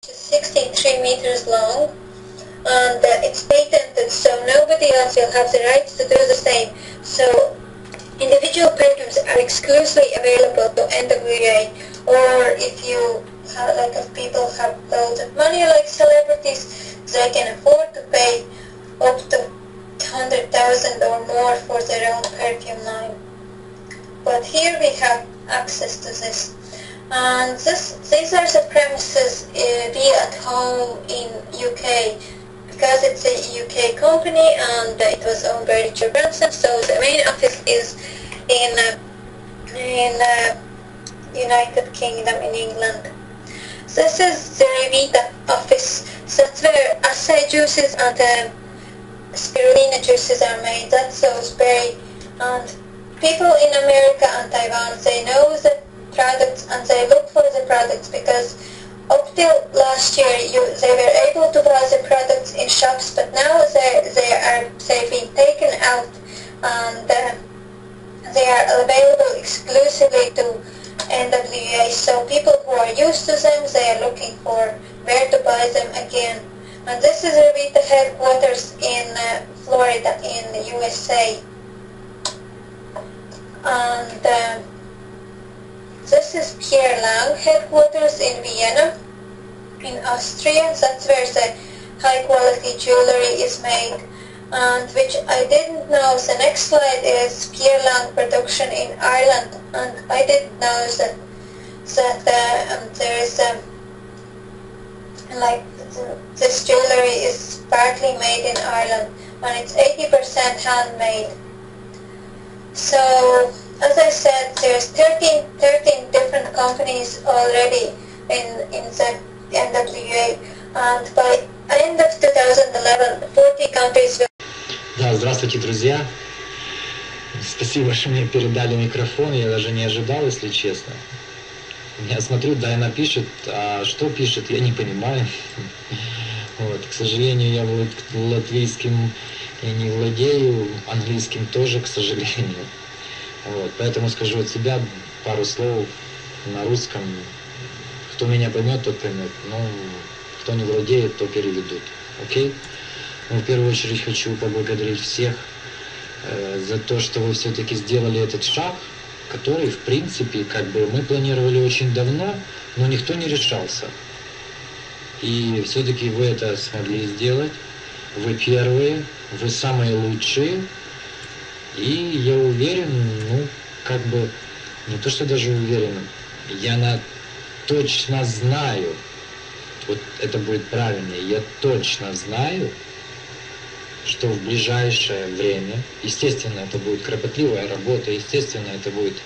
which is 63 meters long, and it's patented, so nobody else will have the rights to do the same. So individual perfumes are exclusively available to NWA, or if you have, like, if people have loads of money, like celebrities, they can afford to pay up to 100,000 or more for their own perfume line. But here we have access to this. And these are the premises Be at Home in UK, because it's a UK company and it was owned by Richard Branson, so the main office is in United Kingdom, in England. This is the Revita office. That's where acai juices and spirulina juices are made. That's Roseberry. And people in America and Taiwan, they know the products and they look for the products, because up till last year they were able to buy the products in shops, but now they've been taken out and they are available exclusively to NWA. So people who are used to them, they are looking for where to buy them again. And this is Revita headquarters in Florida, in the USA. And this is Pierre Lang headquarters in Vienna, in Austria. That's where the high quality jewelry is made, and which I didn't know. The next slide is Pierre Lang production in Ireland, and I didn't know that there is this jewelry is partly made in Ireland, and it's 80% handmade. So, as I said, there's 13 different companies already in the NWA, and by end of 2011, 40 countries will... Да, здравствуйте, друзья. Спасибо, что мне передали микрофон, я даже не ожидал, если честно. Я смотрю, Дайна пишет, а что пишет, я не понимаю. Вот, к сожалению, я латвийским я не владею, английским тоже, к сожалению. Вот, поэтому скажу от себя пару слов на русском. Кто меня поймет, тот поймет. Но кто не владеет, то переведут. Окей? Но в первую очередь хочу поблагодарить всех за то, что вы все-таки сделали этот шаг, который, в принципе, как бы мы планировали очень давно, но никто не решался. И все-таки вы это смогли сделать. Вы первые, вы самые лучшие. И я уверен, не то что даже уверен, я точно знаю, вот это будет правильнее, я точно знаю, что в ближайшее время, естественно, это будет кропотливая работа, естественно, это будет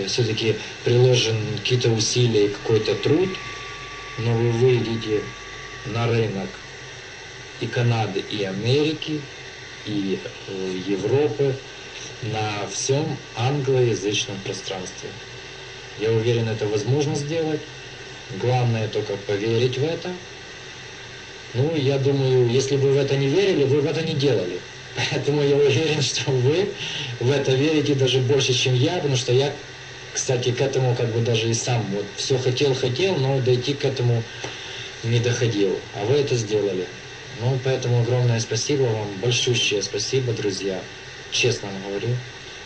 все-таки приложен какие-то усилия и какой-то труд, но вы выйдете на рынок и Канады, и Америки, и Европы, на всем англоязычном пространстве. Я уверен, это возможно сделать. Главное только поверить в это. Ну, я думаю, если бы вы в это не верили, вы в это не делали. Поэтому я уверен, что вы в это верите даже больше, чем я, потому что я, кстати, к этому как бы даже и сам вот все хотел, но дойти к этому не доходил. А вы это сделали. Ну, поэтому огромное спасибо вам, большущее спасибо, друзья. Честно вам говорю.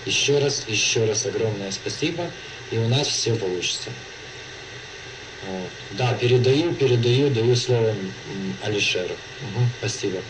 Еще раз огромное спасибо, и у нас все получится. Вот. Да, даю слово Алишеру. Спасибо.